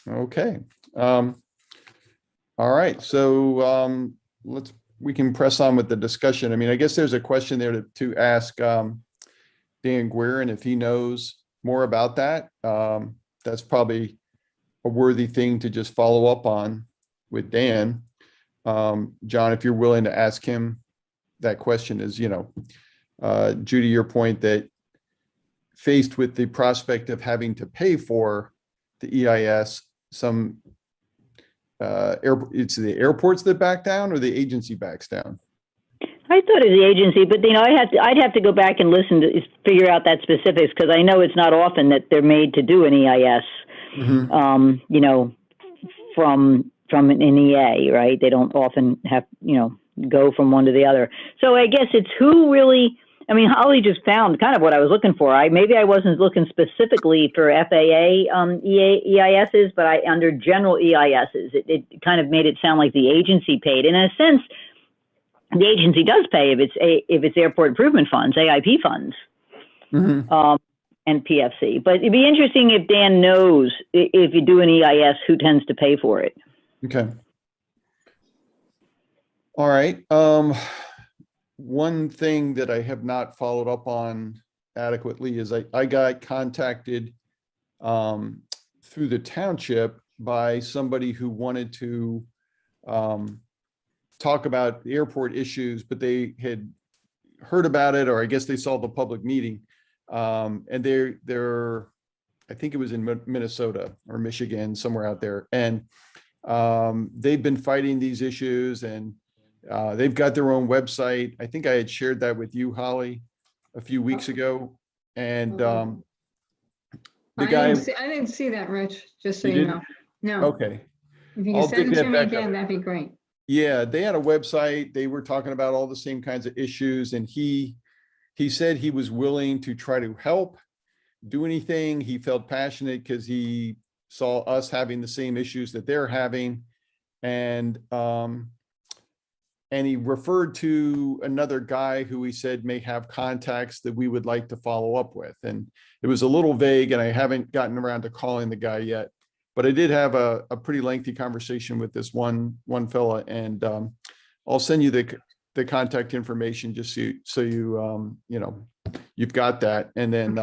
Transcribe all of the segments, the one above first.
Okay. All right. So we can press on with the discussion. I mean, I guess there's a question there to ask Dan Guerin if he knows more about that. That's probably a worthy thing to just follow up on with Dan. John, if you're willing to ask him that question, is, Judy, your point that faced with the prospect of having to pay for the EIS, it's the airports that back down or the agency backs down? I thought it was the agency, but I'd have to go back and listen to figure out that specifics, because I know it's not often that they're made to do an EIS. Mm-hmm. From an EA, right? They don't often have go from one to the other. So I guess it's who really. I mean, Holly just found kind of what I was looking for. Maybe I wasn't looking specifically for FAA EISs, but under general EISs, it kind of made it sound like the agency paid. And in a sense, the agency does pay if it's airport improvement funds, AIP funds, mm-hmm. And PFC. But it'd be interesting if Dan knows if you do an EIS, who tends to pay for it. Okay. All right. One thing that I have not followed up on adequately is I got contacted through the township by somebody who wanted to talk about the airport issues, but they had heard about it, or I guess they saw the public meeting. And they're, I think it was in Minnesota or Michigan, somewhere out there. And they've been fighting these issues, and they've got their own website. I think I had shared that with you, Holly, a few weeks ago. And the guy, I didn't see that, Rich, just so you know. No. Okay. If you can send it to me again, that'd be great. Yeah, they had a website. They were talking about all the same kinds of issues. And he said he was willing to try to help, do anything. He felt passionate because he saw us having the same issues that they're having. And he referred to another guy who he said may have contacts that we would like to follow up with. And it was a little vague, and I haven't gotten around to calling the guy yet, but I did have a pretty lengthy conversation with this one fella, and I'll send you the contact information just so you you've got that. And then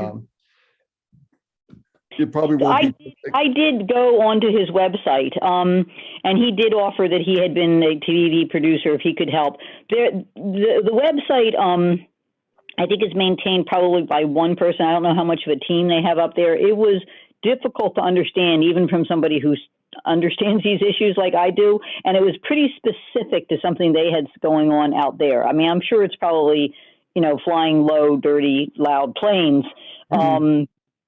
it probably won't be. I did go onto his website, and he did offer that he had been a TV producer if he could help. The website, I think, is maintained probably by one person. I don't know how much of a team they have up there. It was difficult to understand, even from somebody who understands these issues like I do, and it was pretty specific to something they had going on out there. I mean, I'm sure it's probably, flying low, dirty, loud planes. Mm-hmm.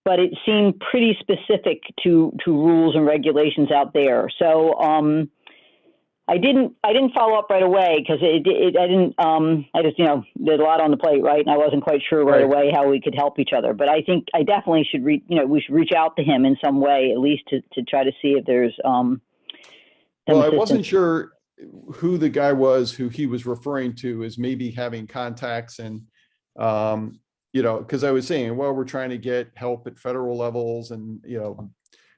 But it seemed pretty specific to rules and regulations out there. So I didn't follow up right away because I just did a lot on the plate, right? And I wasn't quite sure right away how we could help each other. But I think I definitely should we should reach out to him in some way, at least to try to see if there's well, I wasn't sure who the guy was who he was referring to as maybe having contacts, and because I was saying, well, we're trying to get help at federal levels and,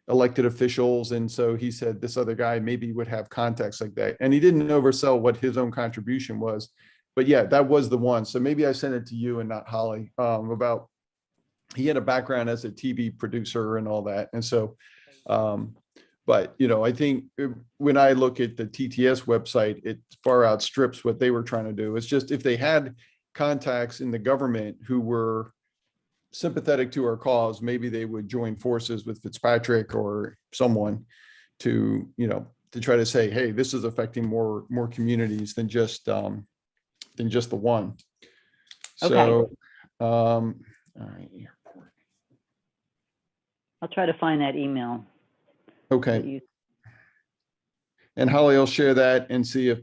elected officials. And so he said this other guy maybe would have contacts like that. And he didn't oversell what his own contribution was. But yeah, that was the one. So maybe I sent it to you and not Holly, about he had a background as a TV producer and all that. And so, but, I think when I look at the TTS website, it far outstrips what they were trying to do. It's just if they had contacts in the government who were sympathetic to our cause, maybe they would join forces with Fitzpatrick or someone to try to say, hey, this is affecting more communities than just the one. Okay. So all right, airport. I'll try to find that email. Okay. And Holly will share that and see if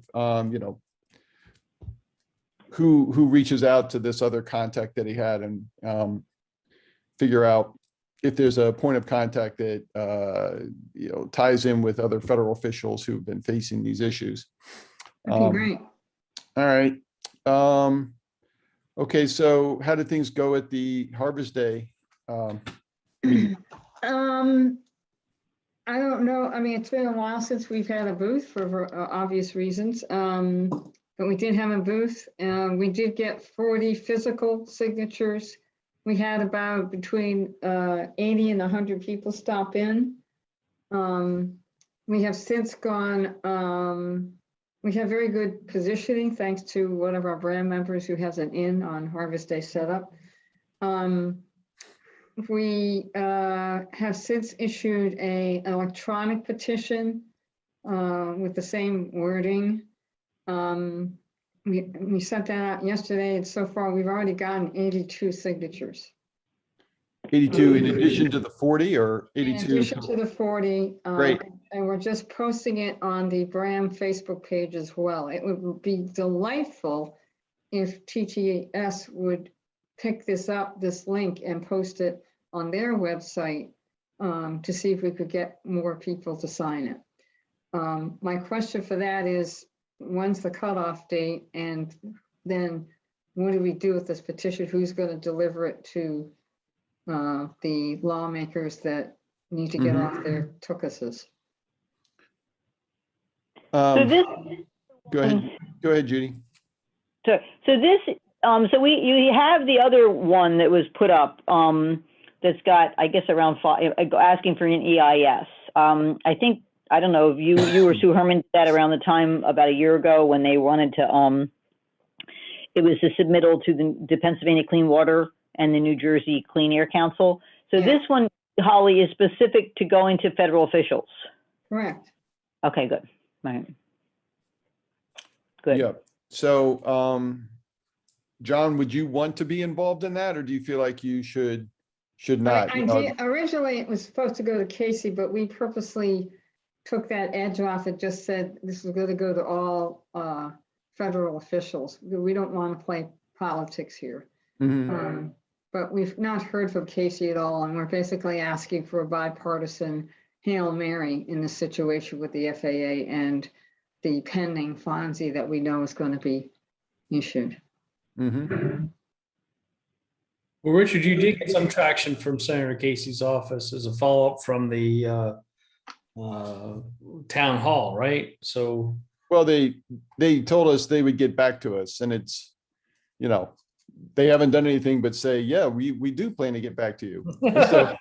who reaches out to this other contact that he had, and figure out if there's a point of contact that ties in with other federal officials who've been facing these issues. Okay, great. All right. Okay, so how did things go at the Harvest Day meeting? I don't know. I mean, it's been a while since we've had a booth for obvious reasons. But we did have a booth. We did get 40 physical signatures. We had about between 80 and 100 people stop in. We have since gone, we have very good positioning thanks to one of our brand members who has an inn on Harvest Day setup. We have since issued an electronic petition with the same wording. We sent that out yesterday, and so far we've already gotten 82 signatures. 82 in addition to the 40 or 82? In addition to the 40. Great. And we're just posting it on the Bram Facebook page as well. It would be delightful if TTS would pick this up, this link, and post it on their website to see if we could get more people to sign it. My question for that is, when's the cutoff date? And then what do we do with this petition? Who's going to deliver it to the lawmakers that need to get off their tuchuses? So this, Go ahead, Judy. so this, so you have the other one that was put up that's got, I guess, around 5, asking for an EIS. I think, I don't know if you or Sue Herman did that around the time about a year ago when they wanted to, it was a submittal to the Pennsylvania Clean Water and the New Jersey Clean Air Council. So this one, Holly, is specific to going to federal officials. Correct. Okay, good. All right. Good. Yeah. So, John, would you want to be involved in that, or do you feel like you should not? I did, originally it was supposed to go to Casey, but we purposely took that edge off. It just said this is going to go to all federal officials. We don't want to play politics here. But we've not heard from Casey at all, and we're basically asking for a bipartisan Hail Mary in this situation with the FAA and the pending FONSI that we know is going to be issued. Well, Richard, you did get some traction from Senator Casey's office as a follow-up from the town hall, right? So, well, they told us they would get back to us, and it's, you know, they haven't done anything but say, yeah, we do plan to get back to you. So,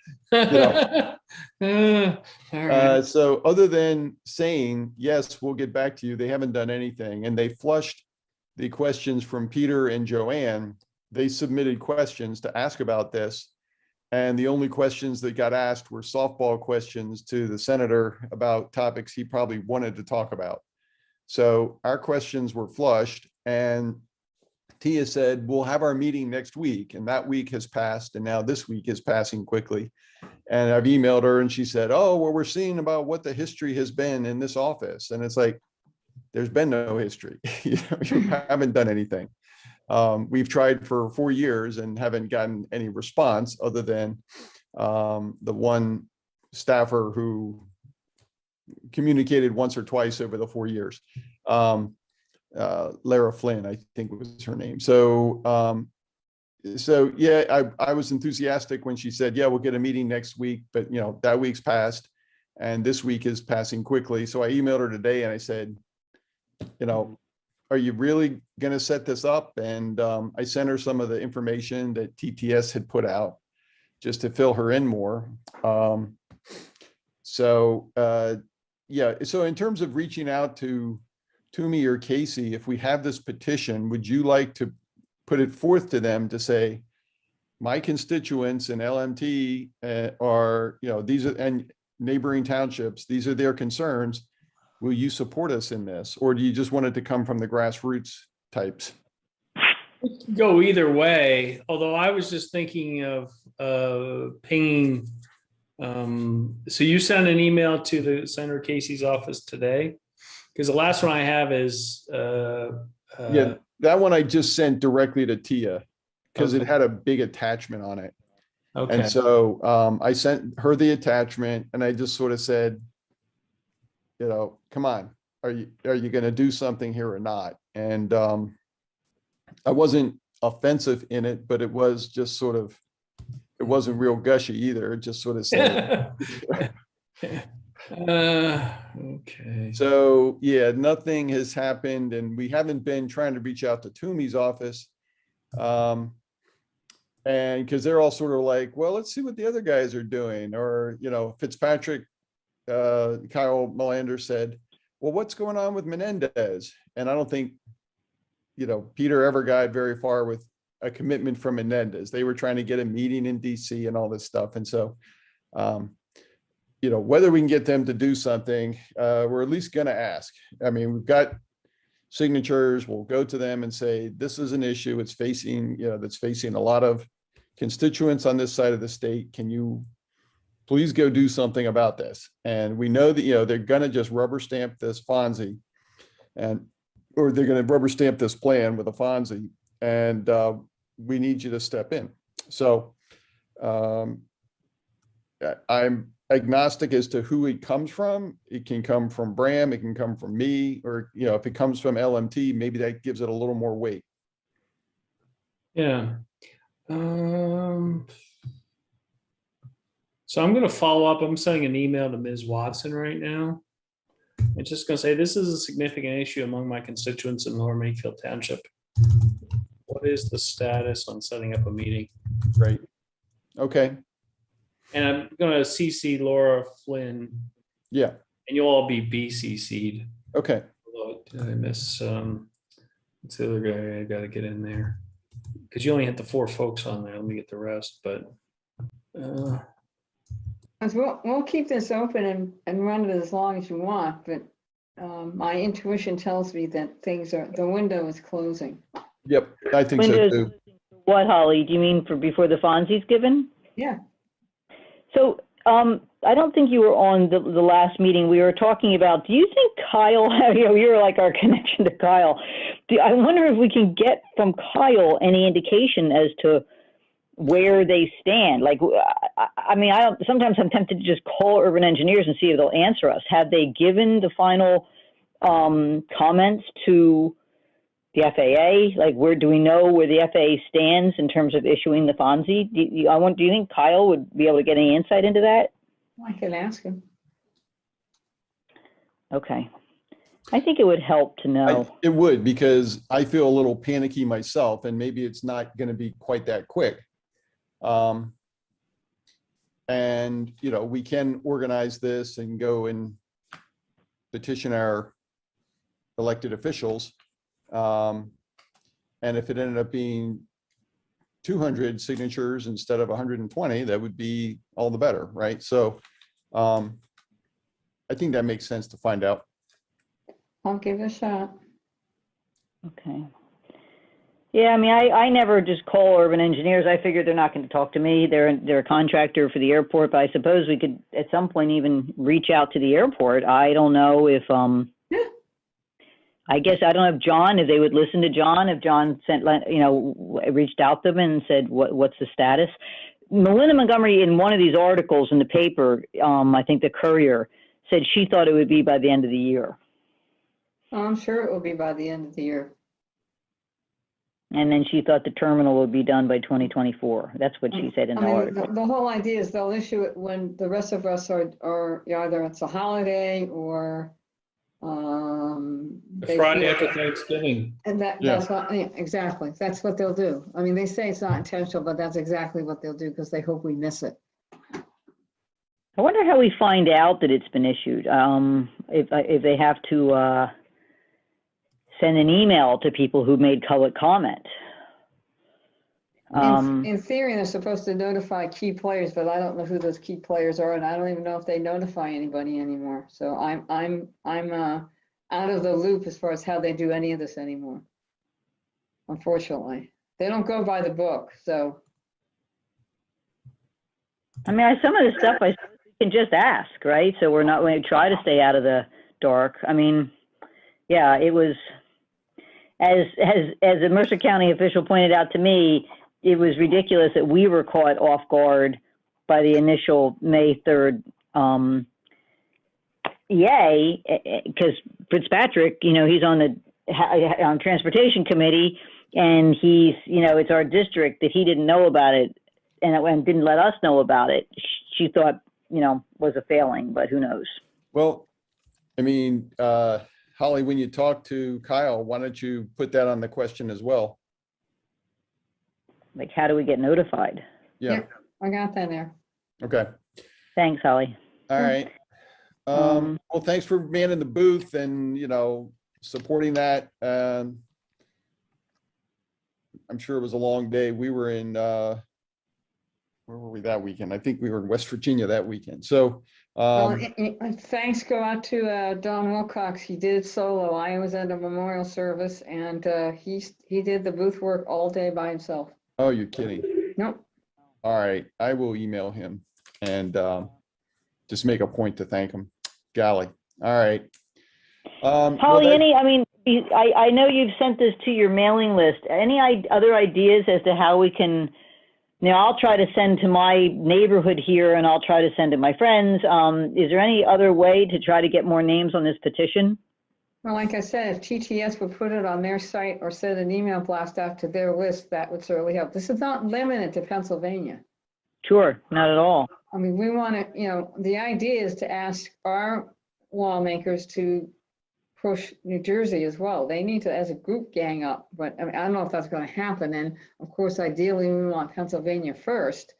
you know, so other than saying, yes, we'll get back to you, they haven't done anything. And they flushed the questions from Peter and Joanne. They submitted questions to ask about this. And the only questions that got asked were softball questions to the senator about topics he probably wanted to talk about. So our questions were flushed, and Tia said, we'll have our meeting next week. And that week has passed, and now this week is passing quickly. And I've emailed her, and she said, oh, well, we're seeing about what the history has been in this office. And it's like, there's been no history. You haven't done anything. We've tried for 4 years and haven't gotten any response other than the one staffer who communicated once or twice over the 4 years. Lara Flynn, I think was her name. So, yeah, I was enthusiastic when she said, yeah, we'll get a meeting next week, but you know, that week's passed and this week is passing quickly. So I emailed her today and I said, you know, are you really going to set this up? And I sent her some of the information that TTS had put out just to fill her in more. Yeah, so in terms of reaching out to me or Casey, if we have this petition, would you like to put it forth to them to say, my constituents in LMT are, you know, these are, and neighboring townships, these are their concerns. Will you support us in this? Or do you just want it to come from the grassroots types? go either way, although I was just thinking of pinging. So you sent an email to the Senator Casey's office today? Because the last one I have is yeah, that one I just sent directly to Tia because it had a big attachment on it. Okay. And so I sent her the attachment and I just sort of said, you know, come on, are you going to do something here or not? And I wasn't offensive in it, but it was just sort of, it wasn't real gushy either. It just sort of said, Okay. So yeah, nothing has happened, and we haven't been trying to reach out to Toomey's office. And because they're all sort of like, well, let's see what the other guys are doing. Or, Fitzpatrick, Kyle Melander said, well, what's going on with Menendez? And I don't think, Peter ever got very far with a commitment from Menendez. They were trying to get a meeting in DC and all this stuff. And so, whether we can get them to do something, we're at least going to ask. I mean, we've got signatures. We'll go to them and say, this is an issue. It's facing, that's facing a lot of constituents on this side of the state. Can you please go do something about this? And we know that, they're going to just rubber stamp this Fonzie or they're going to rubber stamp this plan with a Fonzie, and we need you to step in. So I'm agnostic as to who it comes from. It can come from Bram, it can come from me, or, if it comes from LMT, maybe that gives it a little more weight. Yeah. So I'm going to follow up. I'm sending an email to Ms. Watson right now. I'm just going to say, this is a significant issue among my constituents in Lower Makefield Township. What is the status on setting up a meeting? Right. Okay. And I'm going to CC Laura Flynn. Yeah. And you'll all be BCC'd. Okay. Did I miss what's the other guy I got to get in there? Because you only had the 4 folks on there. Let me get the rest. But we'll keep this open and run it as long as you want, but my intuition tells me that the window is closing. Yep, I think so too. What, Holly? Do you mean for before the Fonzie's given? Yeah. So I don't think you were on the last meeting. We were talking about, do you think Kyle, you're like our connection to Kyle. I wonder if we can get from Kyle any indication as to where they stand. Like, sometimes I'm tempted to just call urban engineers and see if they'll answer us. Have they given the final comments to the FAA? Like, do we know where the FAA stands in terms of issuing the Fonzie? Do you think Kyle would be able to get any insight into that? I could ask him. Okay. I think it would help to know. It would, because I feel a little panicky myself, and maybe it's not going to be quite that quick. And, we can organize this and go and petition our elected officials. And if it ended up being 200 signatures instead of 120, that would be all the better, right? So I think that makes sense to find out. I'll give it a shot. Okay. Yeah, I never just call urban engineers. I figure they're not going to talk to me. They're a contractor for the airport, but I suppose we could at some point even reach out to the airport. I don't know if I guess I don't know if John, if they would listen to John, if John reached out to them and said, what's the status? Melinda Montgomery, in one of these articles in the paper, I think the Courier, said she thought it would be by the end of the year. I'm sure it will be by the end of the year. And then she thought the terminal would be done by 2024. That's what she said in the article. The whole idea is they'll issue it when the rest of us are either it's a holiday or the Friday after Thanksgiving. And that's what, exactly. That's what they'll do. They say it's not intentional, but that's exactly what they'll do because they hope we miss it. I wonder how we find out that it's been issued. If they have to send an email to people who made public comment. In theory, they're supposed to notify key players, but I don't know who those key players are, and I don't even know if they notify anybody anymore. So I'm out of the loop as far as how they do any of this anymore. Unfortunately, they don't go by the book. So, some of the stuff I can just ask, right? So we're not going to try to stay out of the dark. Yeah, it was as a Mercer County official pointed out to me. It was ridiculous that we were caught off guard by the initial May 3rd EA, because Fitzpatrick, he's on the transportation committee, and he's, it's our district, that he didn't know about it and didn't let us know about it. She thought, was a failing, but who knows? Well, I mean, Holly, when you talk to Kyle, why don't you put that on the question as well? Like, how do we get notified? Yeah. Yep, I got that there. Okay. Thanks, Holly. All right. Well, thanks for being in the booth and, supporting that. I'm sure it was a long day. We were in, where were we that weekend? I think we were in West Virginia that weekend. So, Well, thanks go out to Don Wilcox. He did it solo. I was at a memorial service, and he did the booth work all day by himself. oh, you're kidding. Nope. All right. I will email him and just make a point to thank him. Golly. All right. Holly, I know you've sent this to your mailing list. Any other ideas as to how we can, I'll try to send to my neighborhood here and I'll try to send to my friends. Is there any other way to try to get more names on this petition? Well, like I said, if TTS would put it on their site or send an email blast out to their list, that would certainly help. This is not limited to Pennsylvania. Sure, not at all. I mean, we want to, the idea is to ask our lawmakers to push New Jersey as well. They need to, as a group, gang up. But I don't know if that's going to happen. And of course, ideally, we want Pennsylvania first.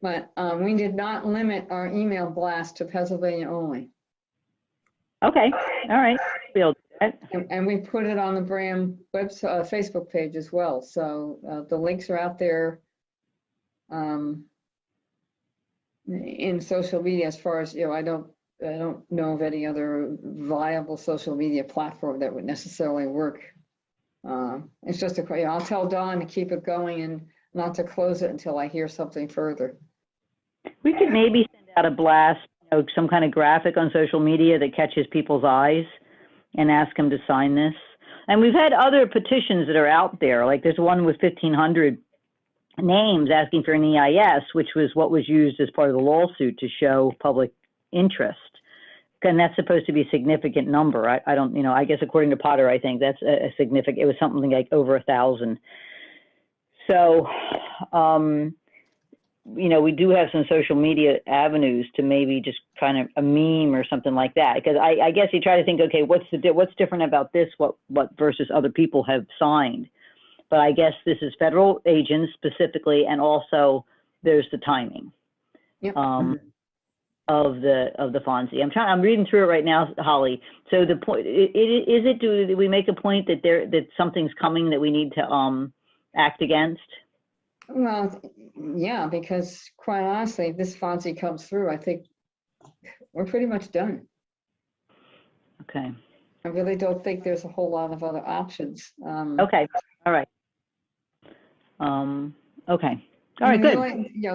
But we did not limit our email blast to Pennsylvania only. Okay, all right. We'll do that. And we put it on the Bram website, Facebook page as well. So the links are out there in social media. As far as I don't know of any other viable social media platform that would necessarily work. It's just I'll tell Dawn to keep it going and not to close it until I hear something further. We could maybe send out a blast, some kind of graphic on social media that catches people's eyes and ask them to sign this. And we've had other petitions that are out there. Like there's one with 1,500 names asking for an EIS, which was what was used as part of the lawsuit to show public interest. And that's supposed to be a significant number. I don't, I guess according to Potter, I think that's a significant, it was something like over 1,000. So, we do have some social media avenues to maybe just kind of a meme or something like that. Because I guess you try to think, okay, what's different about this? What versus other people have signed? But I guess this is federal agents specifically, and also there's the timing. Yep. Of the FONSI. I'm reading through it right now, Holly. So the point do we make a point that something's coming that we need to act against? Well, yeah, because quite honestly, if this FONSI comes through, I think we're pretty much done. Okay. I really don't think there's a whole lot of other options. Okay. All right. Okay. All right, good.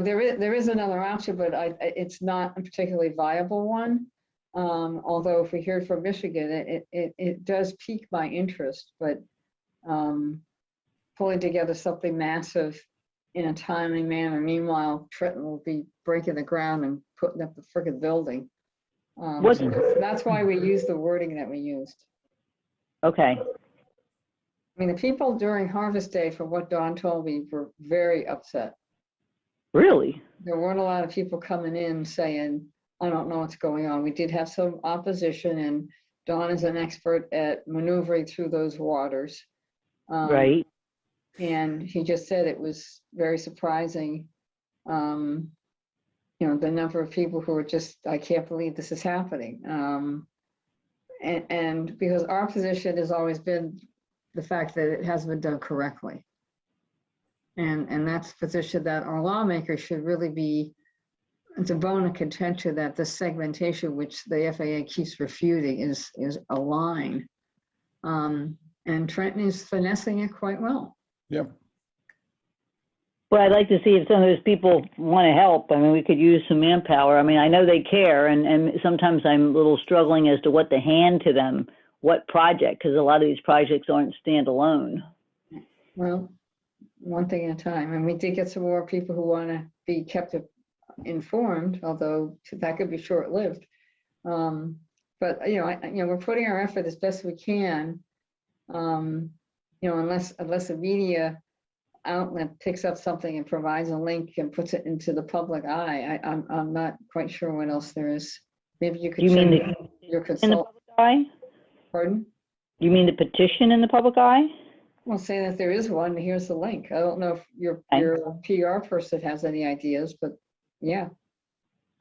There is another option, but it's not a particularly viable one. Although if we hear from Michigan, it does pique my interest, but pulling together something massive in a timely manner. Meanwhile, Trenton will be breaking the ground and putting up the friggin' building. That's why we used the wording that we used. Okay. I mean, the people during Harvest Day, from what Dawn told me, were very upset. Really? There weren't a lot of people coming in saying, I don't know what's going on. We did have some opposition, and Dawn is an expert at maneuvering through those waters. Right. And he just said it was very surprising, the number of people who were just, I can't believe this is happening. And because our position has always been the fact that it hasn't been done correctly. And that's a position that our lawmakers should really be, it's a bone of contention that the segmentation, which the FAA keeps refuting, is a line. And Trenton is finessing it quite well. Yep. Well, I'd like to see if some of those people want to help. I mean, we could use some manpower. I mean, I know they care, and sometimes I'm a little struggling as to what to hand to them, what project, because a lot of these projects aren't standalone. Well, one thing at a time. And we did get some more people who want to be kept informed, although that could be short-lived. But we're putting our effort as best we can. Unless a media outlet picks up something and provides a link and puts it into the public eye, I'm not quite sure what else there is. Maybe you could. You mean your In the consultant, public eye? pardon? You mean the petition in the public eye? Well, say that there is one, here's the link. I don't know if your PR person has any ideas, but yeah.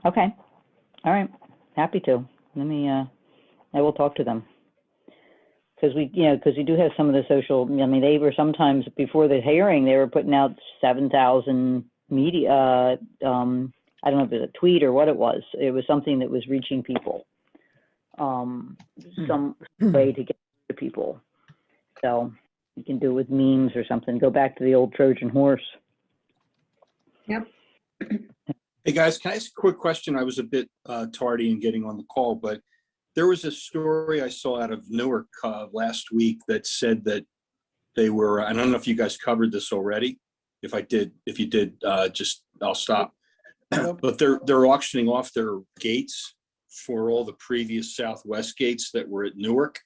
Okay. All right. Happy to. Let me, I will talk to them. Because we do have some of the social, I mean, they were sometimes, before the hearing, they were putting out 7,000 media, I don't know if it was a tweet or what it was. It was something that was reaching people. Some way to get to people. So you can do it with memes or something. Go back to the old Trojan horse. Yep. Hey guys, can I ask a quick question? I was a bit tardy in getting on the call, but there was a story I saw out of Newark last week that said that they were, I don't know if you guys covered this already. If you did, just I'll stop. But they're auctioning off their gates for all the previous Southwest gates that were at Newark.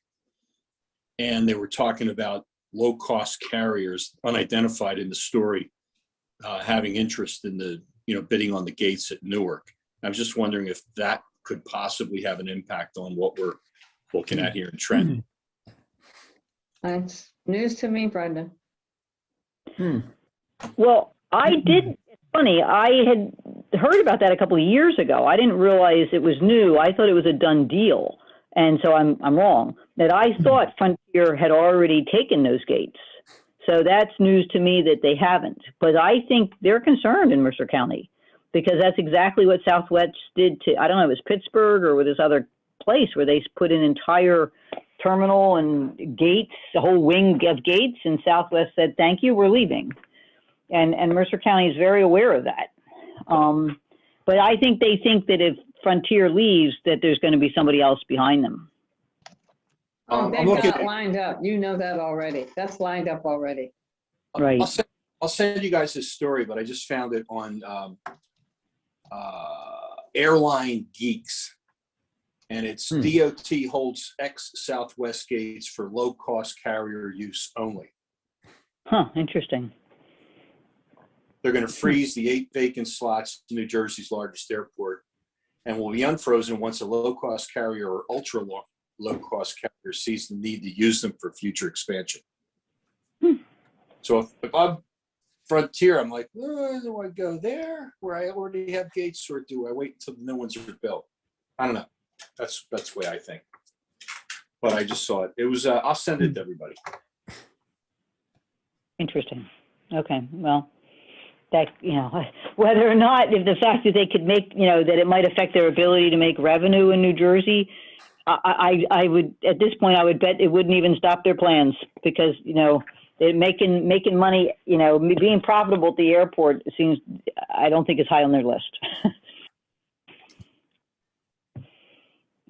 And they were talking about low-cost carriers, unidentified in the story, having interest in the, bidding on the gates at Newark. I was just wondering if that could possibly have an impact on what we're looking at here in Trenton. That's news to me, Brenda. Well, it's funny, I had heard about that a couple of years ago. I didn't realize it was new. I thought it was a done deal. And so I'm wrong. That I thought Frontier had already taken those gates. So that's news to me that they haven't. But I think they're concerned in Mercer County because that's exactly what Southwest did to, I don't know, it was Pittsburgh or with this other place where they put an entire terminal and gates, a whole wing of gates, and Southwest said, thank you, we're leaving. And Mercer County is very aware of that. But I think they think that if Frontier leaves, that there's going to be somebody else behind them. They've got lined up. You know that already. That's lined up already. Right. I'll send you guys this story, but I just found it on Airline Geeks. And it's DOT holds ex-Southwest gates for low-cost carrier use only. Huh, interesting. They're going to freeze the 8 vacant slots in New Jersey's largest airport and will be unfrozen once a low-cost carrier or ultra-low-cost carrier sees the need to use them for future expansion. So if I'm Frontier, I'm like, do I go there where I already have gates, or do I wait until the new ones are built? I don't know. That's the way I think. But I just saw it. It was, I'll send it to everybody. Interesting. Okay, well, that, whether or not, if the fact that they could make, that it might affect their ability to make revenue in New Jersey, I would, at this point, I would bet it wouldn't even stop their plans because, they're making money, being profitable at the airport seems, I don't think it's high on their list.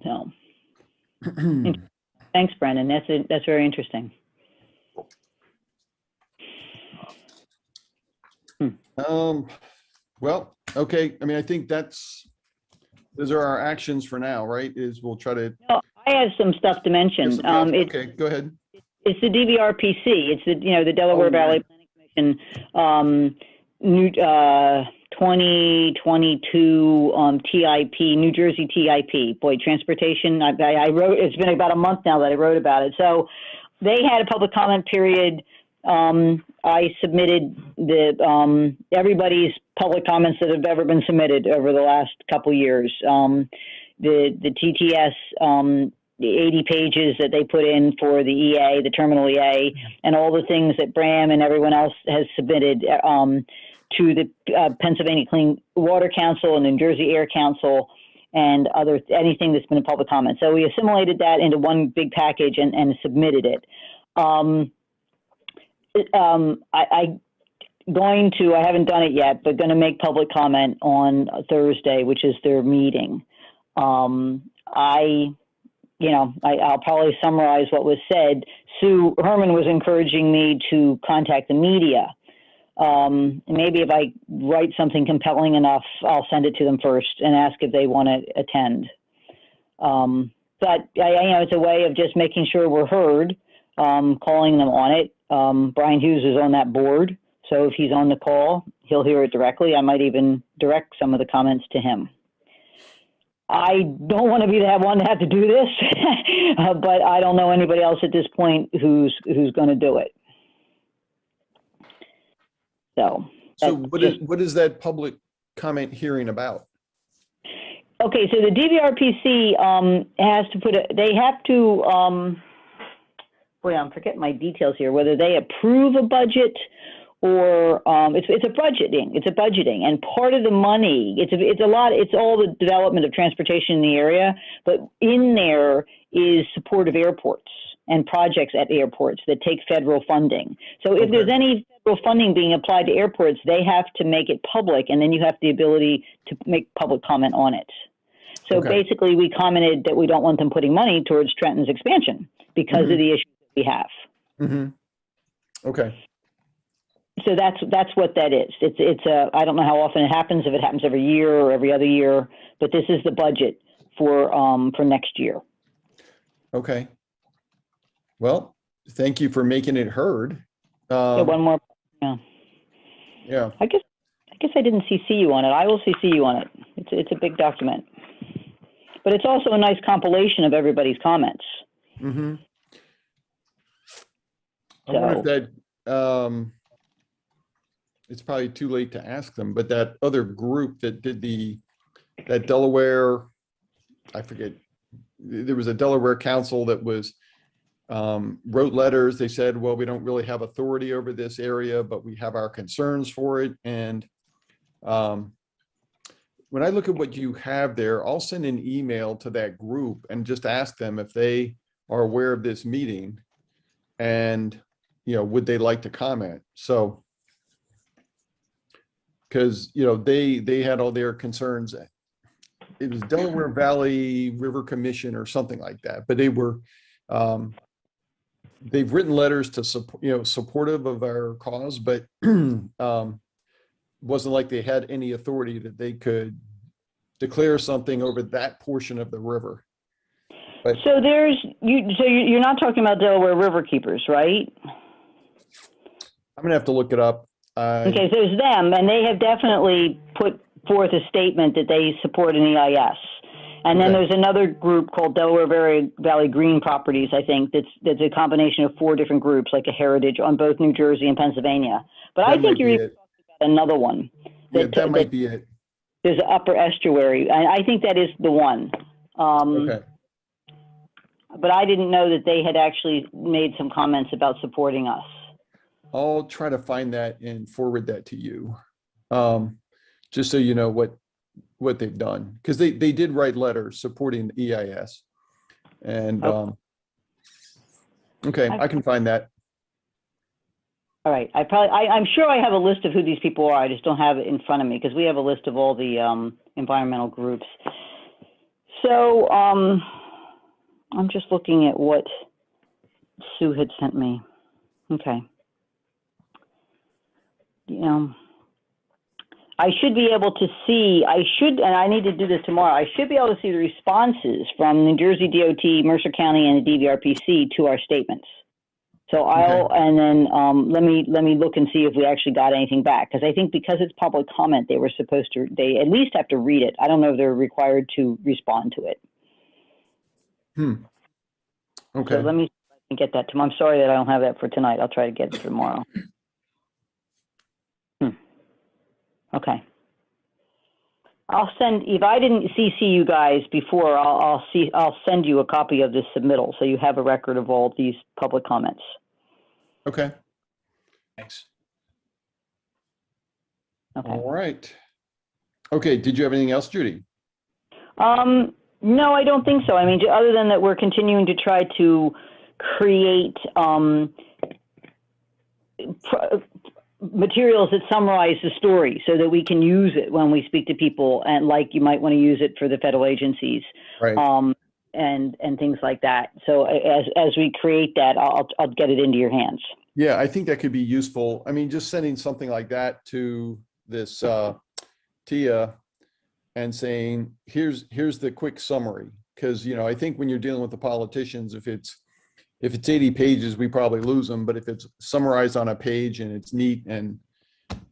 So, thanks, Brendan. That's very interesting. Well, okay. I mean, I think those are our actions for now, right? We'll try to. No, I have some stuff to mention. Okay, go ahead. It's the DVRPC. It's the Delaware Valley Planning Commission new 2022 TIP, New Jersey TIP. Boy, transportation. I wrote. It's been about a month now that I wrote about it. So they had a public comment period. I submitted everybody's public comments that have ever been submitted over the last couple years. The TTS, the 80 pages that they put in for the EA, the terminal EA, and all the things that Bram and everyone else has submitted to the Pennsylvania Clean Water Council and New Jersey Air Council and anything that's been a public comment. So we assimilated that into one big package and submitted it. I haven't done it yet, but going to make public comment on Thursday, which is their meeting. I'll probably summarize what was said. Sue Herman was encouraging me to contact the media. Maybe if I write something compelling enough, I'll send it to them first and ask if they want to attend. But it's a way of just making sure we're heard, calling them on it. Brian Hughes is on that board, so if he's on the call, he'll hear it directly. I might even direct some of the comments to him. I don't want to be that one to have to do this, but I don't know anybody else at this point who's going to do it. So what is that public comment hearing about? Okay, so the DVRPC has to they have to, boy, I'm forgetting my details here, whether they approve a budget or it's a budgeting, and part of the money, it's a lot, it's all the development of transportation in the area, but in there is support of airports and projects at airports that take federal funding. So if there's any federal funding being applied to airports, they have to make it public, and then you have the ability to make public comment on it. So basically, we commented that we don't want them putting money towards Trenton's expansion because of the issues that we have. Okay. So that's what that is. It's I don't know how often it happens, if it happens every year or every other year, but this is the budget for next year. Okay. Well, thank you for making it heard. One more. Yeah. I guess I didn't CC you on it. I will CC you on it. It's a big document, but it's also a nice compilation of everybody's comments. I wonder if that. It's probably too late to ask them, but that other group that did that Delaware, I forget, there was a Delaware council that was, wrote letters. They said, well, we don't really have authority over this area, but we have our concerns for it. And when I look at what you have there, I'll send an email to that group and just ask them if they are aware of this meeting and, would they like to comment? So, because they had all their concerns. It was Delaware Valley River Commission or something like that, but they were they've written letters to support, supportive of our cause, but wasn't like they had any authority that they could declare something over that portion of the river. But, so you're not talking about Delaware River Keepers, right? I'm gonna have to look it up. Okay, so it's them, and they have definitely put forth a statement that they support an EIS. And then there's another group called Delaware Valley Green Properties, I think, that's a combination of 4 different groups, like a heritage on both New Jersey and Pennsylvania. But I think you're even talking about another one. That might be it. There's an upper estuary. I think that is the one. But I didn't know that they had actually made some comments about supporting us. I'll try to find that and forward that to you, just so you know what they've done, because they did write letters supporting the EIS, and I can find that. All right, I'm sure I have a list of who these people are. I just don't have it in front of me because we have a list of all the environmental groups. So I'm just looking at what Sue had sent me. Okay. I should be able to see, and I need to do this tomorrow, I should be able to see the responses from New Jersey DOT, Mercer County, and the DVRPC to our statements. So and then let me look and see if we actually got anything back. Because I think because it's public comment, they at least have to read it. I don't know if they're required to respond to it. Okay. So let me see if I can get that tomorrow. I'm sorry that I don't have that for tonight. I'll try to get it tomorrow. Okay. I'll send, if I didn't CC you guys before, I'll send you a copy of this submittal so you have a record of all these public comments. Okay. Thanks. Okay. All right. Okay. Did you have anything else, Judy? No, I don't think so. I mean, other than that, we're continuing to try to create materials that summarize the story so that we can use it when we speak to people, and like you might want to use it for the federal agencies, right. And things like that. So as we create that, I'll get it into your hands. Yeah, I think that could be useful. I mean, just sending something like that to this Tia and saying, here's the quick summary. Because, I think when you're dealing with the politicians, if it's 80 pages, we probably lose them. But if it's summarized on a page and it's neat and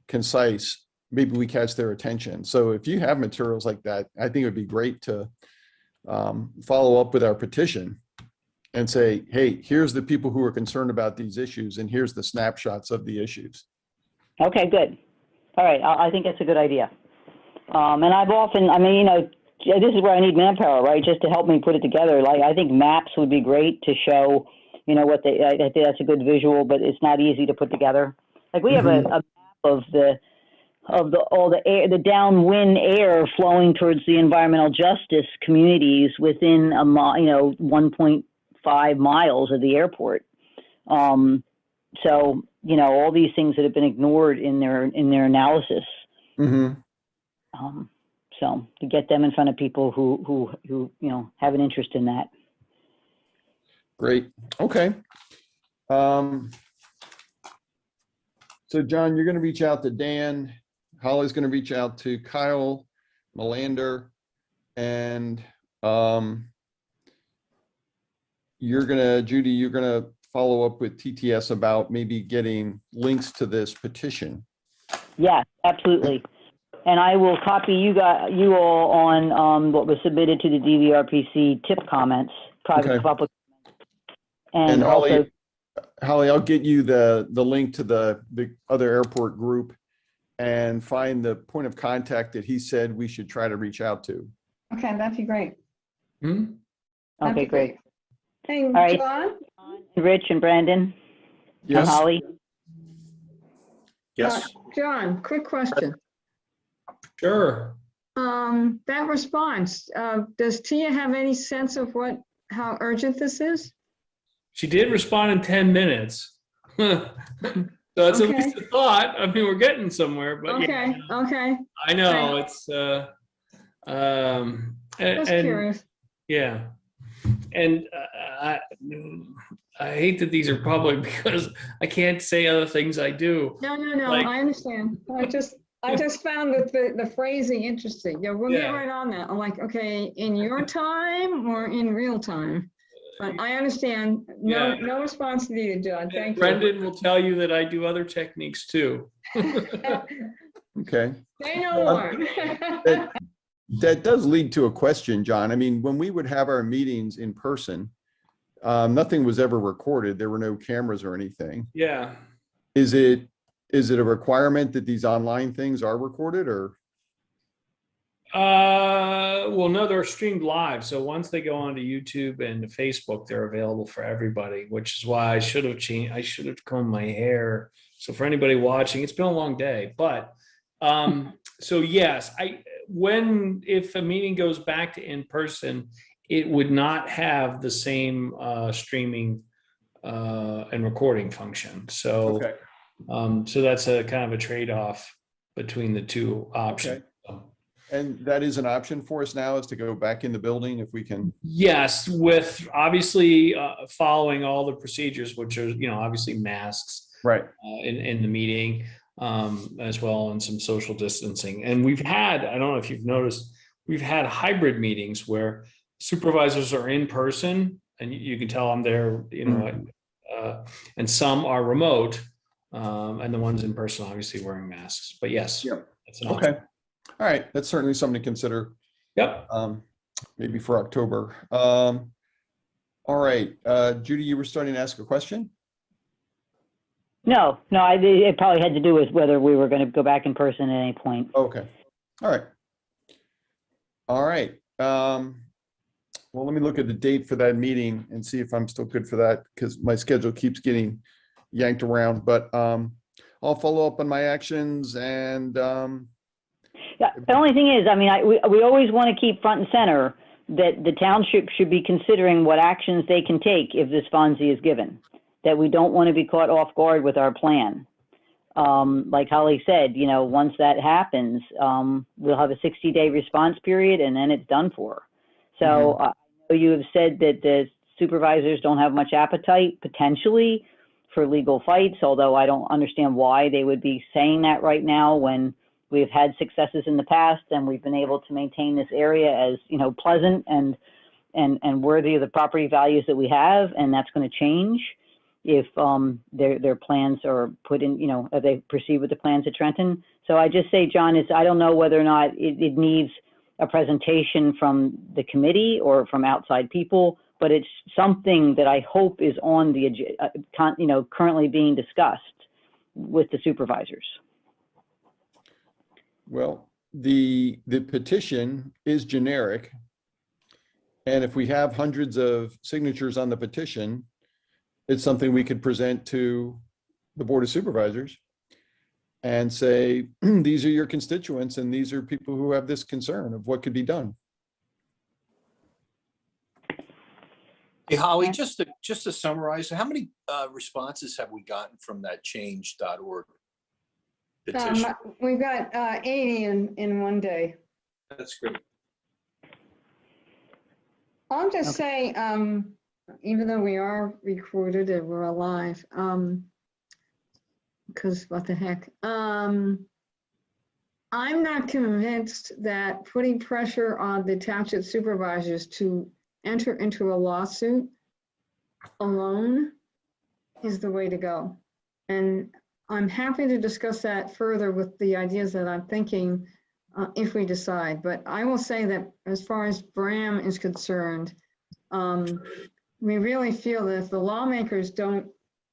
concise, maybe we catch their attention. So if you have materials like that, I think it would be great to follow up with our petition and say, hey, here's the people who are concerned about these issues, and here's the snapshots of the issues. Okay, good. All right, I think that's a good idea. And I've often, I mean, you know, this is where I need manpower, right? Just to help me put it together. Like, I think maps would be great to show, you know, what I think that's a good visual, but it's not easy to put together. Like, we have a map of all the air, the downwind air flowing towards the environmental justice communities within a 1.5 miles of the airport. So, you know, all these things that have been ignored in their analysis. So to get them in front of people who you know, have an interest in that. Great. Okay. So John, you're going to reach out to Dan. Holly's going to reach out to Kyle, Melander, and Judy, you're going to follow up with TTS about maybe getting links to this petition. Yeah, absolutely. And I will copy you all on what was submitted to the DVRPC tip comments, private public. And also, Holly, I'll get you the link to the other airport group and find the point of contact that he said we should try to reach out to. Okay, that'd be great. Okay, great. Hey, All right. John? Rich and Brandon. Yes. And Holly. Yes. John, quick question. Sure. That response, does Tia have any sense of how urgent this is? She did respond in 10 minutes. So that's Okay. at least a thought. I mean, we're getting somewhere, but Okay, yeah, okay. I know it's, Just curious. yeah. And I hate that these are public because I can't say other things I do. No, Like- I understand. I just found that the phrasing interesting. Yeah, we'll get Yeah. right on that. I'm like, okay, in your time or in real time? But I understand. No, Yeah. no response needed, John. Thank you. Brendan will tell you that I do other techniques too. Okay. Say no more. That does lead to a question, John. I mean, when we would have our meetings in person, nothing was ever recorded. There were no cameras or anything. Yeah. Is it a requirement that these online things are recorded, or? Well, no, they're streamed live. So once they go onto YouTube and Facebook, they're available for everybody, which is why I should have changed. I should have combed my hair. So for anybody watching, it's been a long day, but, so yes, if a meeting goes back to in person, it would not have the same, streaming, and recording function. So, Okay. so that's a kind of a trade-off between the two options. And that is an option for us now, is to go back in the building if we can. Yes, with obviously following all the procedures, which are, you know, obviously masks Right. in the meeting, as well, and some social distancing. And we've had, I don't know if you've noticed, we've had hybrid meetings where supervisors are in person and you can tell I'm there, you know, and some are remote, and the ones in person obviously wearing masks. But yes, that's an option. Okay. All right. That's certainly something to consider. Yep. Maybe for October. All right. Judy, you were starting to ask a question? No, it probably had to do with whether we were going to go back in person at any point. Okay. All right. All right. Well, let me look at the date for that meeting and see if I'm still good for that, because my schedule keeps getting yanked around. But I'll follow up on my actions and. Yeah, the only thing is, I mean, we always want to keep front and center that the township should be considering what actions they can take if this FONSI is given, that we don't want to be caught off guard with our plan. Like Holly said, you know, once that happens, we'll have a 60-day response period and then it's done for. So I know you have said that the supervisors don't have much appetite potentially for legal fights, although I don't understand why they would be saying that right now when we've had successes in the past and we've been able to maintain this area as, you know, pleasant and worthy of the property values that we have. And that's going to change if their plans are put in, you know, if they proceed with the plans at Trenton. So I just say, John, I don't know whether or not it needs a presentation from the committee or from outside people, but it's something that I hope is on the, currently being discussed with the supervisors. Well, the petition is generic. And if we have hundreds of signatures on the petition, it's something we could present to the Board of Supervisors and say, these are your constituents and these are people who have this concern of what could be done. Hey, Holly, just to summarize, how many responses have we gotten from that change.org petition? We got 80 in one day. That's great. I'll just say, even though we are recorded and we're alive, because what the heck, I'm not convinced that putting pressure on the township supervisors to enter into a lawsuit alone is the way to go. And I'm happy to discuss that further with the ideas that I'm thinking if we decide. But I will say that as far as BRAM is concerned, we really feel that if the lawmakers don't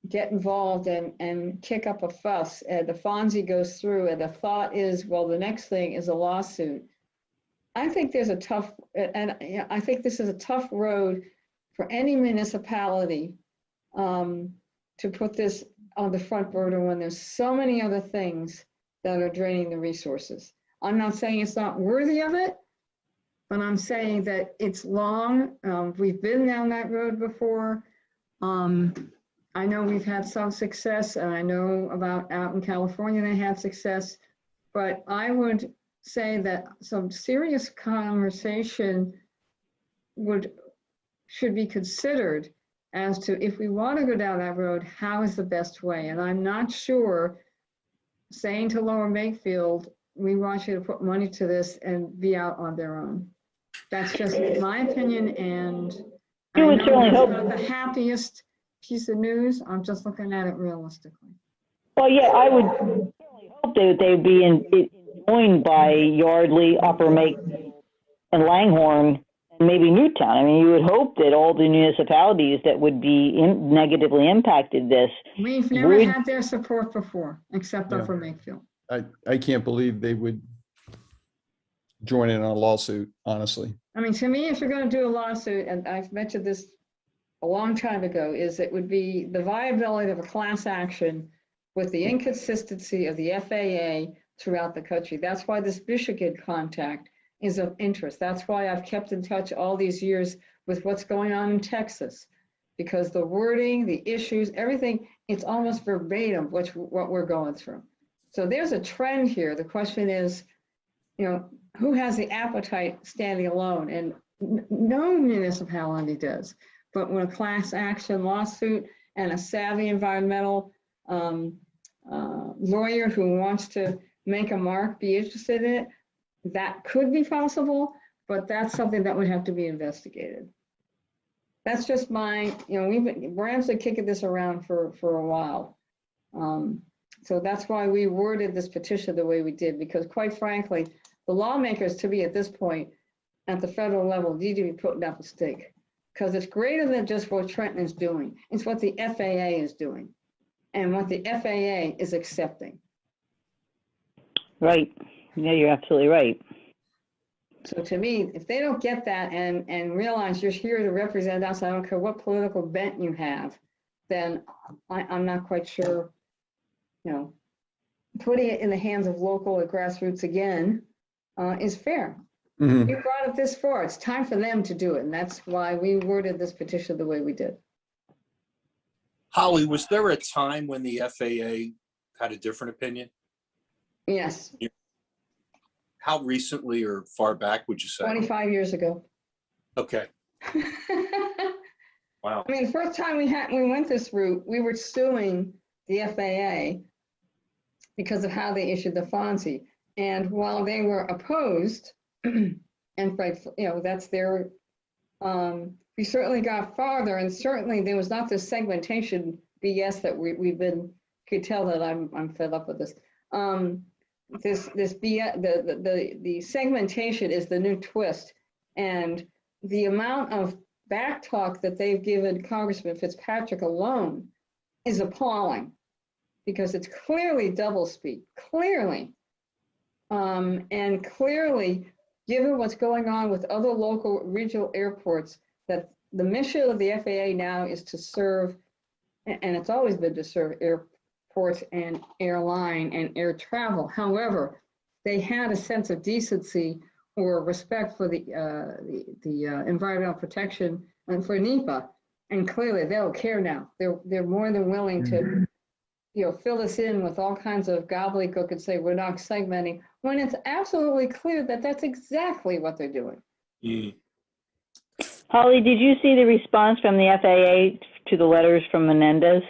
get involved and kick up a fuss and the FONSI goes through and the thought is, well, the next thing is a lawsuit, I think there's a tough, and I think this is a tough road for any municipality to put this on the front burner when there's so many other things that are draining the resources. I'm not saying it's not worthy of it, but I'm saying that it's long. We've been down that road before. I know we've had some success, and I know about out in California they had success, but I would say that some serious conversation should be considered as to, if we want to go down that road, how is the best way? And I'm not sure saying to Lower Makefield, we want you to put money to this and be out on their own. That's just my opinion, and I know it's not the happiest piece of news. I'm just looking at it realistically. Well, yeah, I would certainly hope that they'd be joined by Yardley, Upper Makefield, and Langhorne, and maybe Newtown. I mean, you would hope that all the municipalities that would be negatively impacted this. We've never had their support before, except Upper Makefield. I can't believe they would join in on a lawsuit, honestly. I mean, to me, if you're going to do a lawsuit, and I've mentioned this a long time ago, is it would be the viability of a class action with the inconsistency of the FAA throughout the country. That's why this Michigan contact is of interest. That's why I've kept in touch all these years with what's going on in Texas, because the wording, the issues, everything, it's almost verbatim what we're going through. So there's a trend here. The question is, who has the appetite standing alone? And no municipality does. But when a class action lawsuit and a savvy environmental lawyer who wants to make a mark be interested in it, that could be possible, but that's something that would have to be investigated. That's just my, BRAM's been kicking this around for a while. So that's why we worded this petition the way we did, because quite frankly, the lawmakers, to me at this point, at the federal level, need to be putting up a stake, because it's greater than just what Trenton is doing. It's what the FAA is doing and what the FAA is accepting. Right. Yeah, you're absolutely right. So to me, if they don't get that and realize you're here to represent us, I don't care what political bent you have, then I'm not quite sure, putting it in the hands of local and grassroots again is fair. Mm-hmm. We brought it this far. It's time for them to do it. And that's why we worded this petition the way we did. Holly, was there a time when the FAA had a different opinion? Yes. How recently or far back would you say? 25 years ago. Okay. Wow. I mean, the first time we went this route, we were suing the FAA because of how they issued the FONSI. And while they were opposed, and that's their, we certainly got farther, and certainly there was not this segmentation BS that we've been, could tell that I'm fed up with this. the segmentation is the new twist. And the amount of back talk that they've given Congressman Fitzpatrick alone is appalling, because it's clearly doublespeak, clearly. And clearly, given what's going on with other local regional airports, that the mission of the FAA now is to serve, and it's always been to serve airports and airline and air travel. However, they had a sense of decency or respect for the environmental protection and for NEPA, and clearly they don't care now. They're more than willing to, fill us in with all kinds of gobbledygook and say we're not segmenting, when it's absolutely clear that that's exactly what they're doing. Holly, did you see the response from the FAA to the letters from Menendez?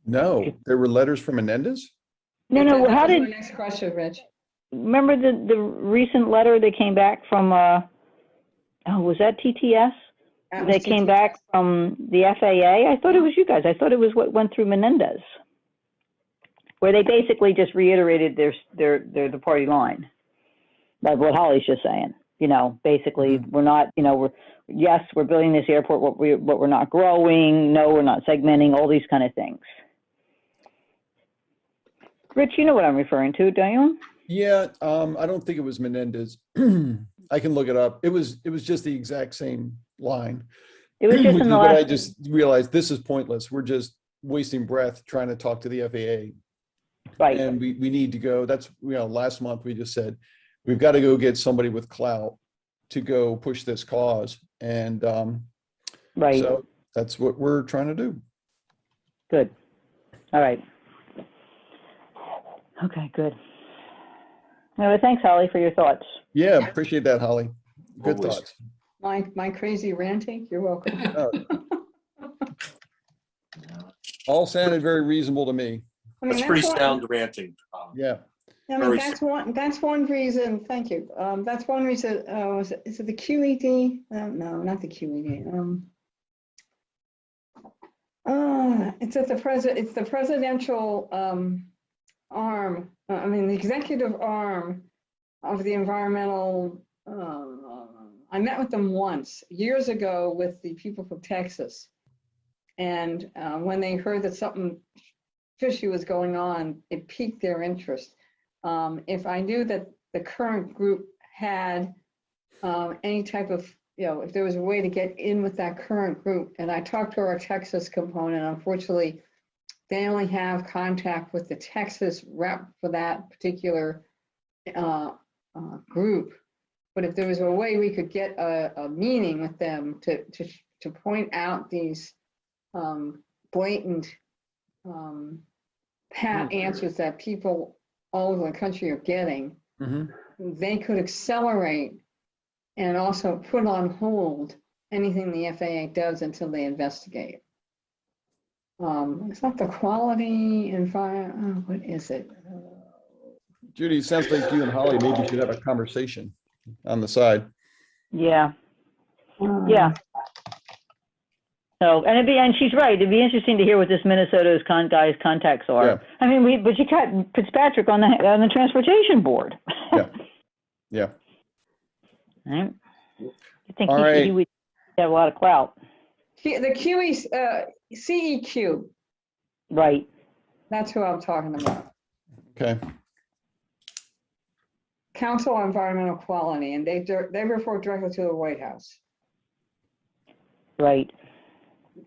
No, there were letters from Menendez? No. That How was did? my next question, Rich? Remember the recent letter that came back from? Was that TTS? That came back from the FAA. I thought it was you guys. I thought it was what went through Menendez, where they basically just reiterated the party line, like what Holly's just saying. Basically, we're not. We're building this airport, but we're not growing. No, we're not segmenting. All these kind of things. Rich, you know what I'm referring to, don't you? Yeah, I don't think it was Menendez. I can look it up. It was just the exact same line. It was just in the But I last. just realized this is pointless. We're just wasting breath trying to talk to the FAA. Right. And we need to go. That's, last month we just said, we've got to go get somebody with clout to go push this cause. And Right. so that's what we're trying to do. Good. All right. Okay, good. Well, thanks, Holly, for your thoughts. Yeah, appreciate that, Holly. Good Always. thoughts. My crazy ranting, you're welcome. All sounded very reasonable to me. I mean, That's pretty one- sound ranting. Yeah. I mean, that's one reason, thank you. That's one reason, is it the QED? No, not the QED. It's the presidential arm, the executive arm of the environmental, I met with them once, years ago, with the people from Texas. And when they heard that something fishy was going on, it piqued their interest. If I knew that the current group had any type of, if there was a way to get in with that current group, and I talked to our Texas component, unfortunately, they only have contact with the Texas rep for that particular group. But if there was a way we could get a meeting with them to point out these blatant pat answers that people all over the country are getting, they could accelerate and also put on hold anything the FAA does until they investigate. It's not the quality environment. What is it? Judy, it sounds like you and Holly maybe should have a conversation on the side. Yeah. Yeah. So, and she's right. It'd be interesting to hear what this Minnesota's guy's contacts are. Yeah. I mean, but you got Fitzpatrick on the transportation board. Yeah. Yeah. Right. I think All right. he would have a lot of clout. The CEQ. Right. That's who I'm talking about. Okay. Council on Environmental Quality, and they report directly to the White House. Right.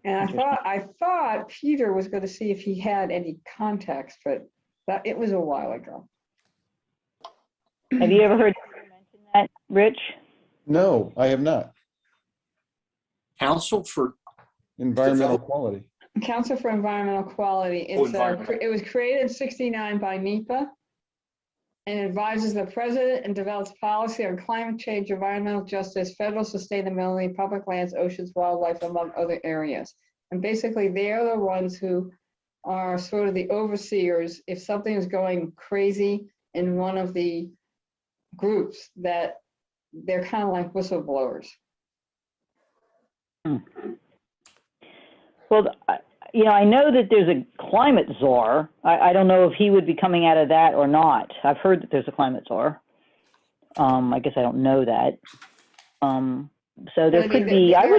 And I thought Peter was going to see if he had any contacts, but it was a while ago. Have you ever heard him mention that, Rich? No, I have not. Council for Environmental quality. Council for Environmental Quality. It was created in '69 by NEPA and advises the president and develops policy on climate change, environmental justice, federal sustainability, public lands, oceans, wildlife, among other areas. And basically, they are the ones who are sort of the overseers if something is going crazy in one of the groups, that they're kind of like whistleblowers. Well, I know that there's a climate czar. I don't know if he would be coming out of that or not. I've heard that there's a climate czar. I guess I don't know that. So there could be. There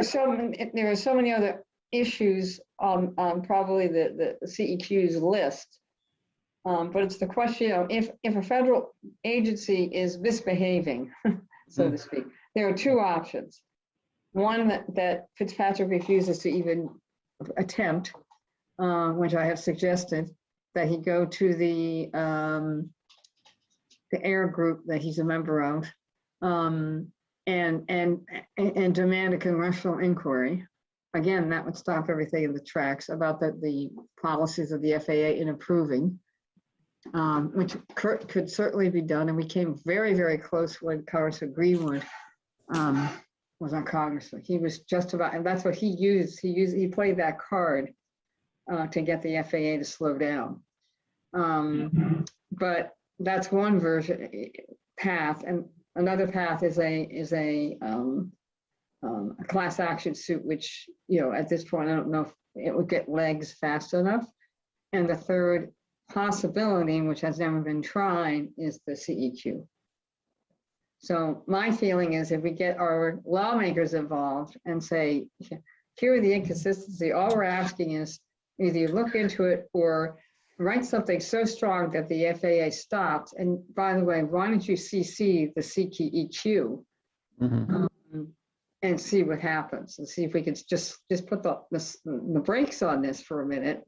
are so many other issues on probably the CEQ's list. But it's the question, if a federal agency is misbehaving, so to speak, there are two options. One that Fitzpatrick refuses to even attempt, which I have suggested, that he go to the AIR group that he's a member of, and demand a congressional inquiry. Again, that would stop everything in the tracks about the policies of the FAA in approving, which could certainly be done. And we came very, very close when Congressman Greenwood was on Congress. He was just about, and that's what he used. He played that card to get the FAA to slow down. But that's one path, and another path is a class action suit, which at this point I don't know if it would get legs fast enough. And the third possibility, which has never been tried, is the CEQ. So my feeling is if we get our lawmakers involved and say, here are the inconsistencies, all we're asking is either you look into it or write something so strong that the FAA stops. And by the way, why don't you CC the CEQ and see what happens, and see if we could just put the brakes on this for a minute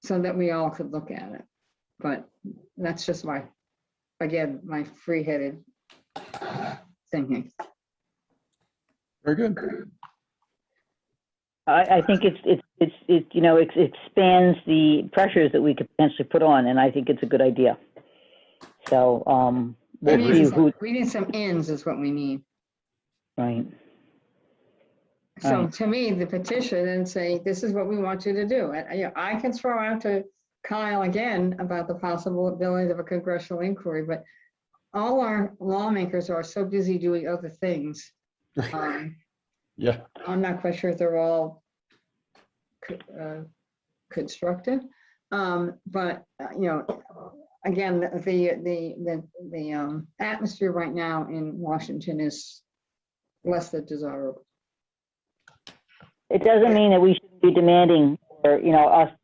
so that we all could look at it. But that's just my free-headed thinking. Very good. I think it expands the pressures that we could potentially put on, and I think it's a good idea. So we need some ends is what we need. Right. So to me, the petition and say, this is what we want you to do. I can throw out to Kyle again about the possibility of a congressional inquiry, but all our lawmakers are so busy doing other things. Yeah. I'm not quite sure if they're all constructive. But again, the atmosphere right now in Washington is less than desirable. It doesn't mean that we shouldn't be demanding for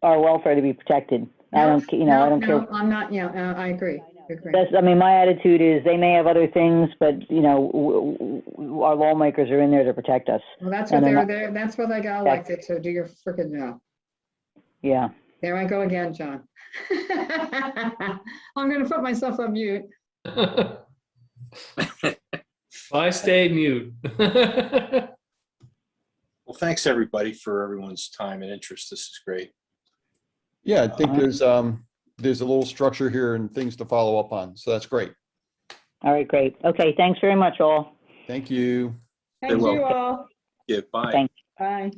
our welfare to be protected. I don't care. I'm not. I agree. My attitude is they may have other things, but our lawmakers are in there to protect us. Well, that's what they're there. That's what they got elected. So do your freaking job. Yeah. There I go again, John. I'm going to put myself on mute. I stay mute. Well, thanks everybody for everyone's time and interest. This is great. Yeah, I think there's a little structure here and things to follow up on. So that's great. All right, great. Okay, thanks very much, all. Thank you. Thank you all. Yeah, bye. Thanks. Bye.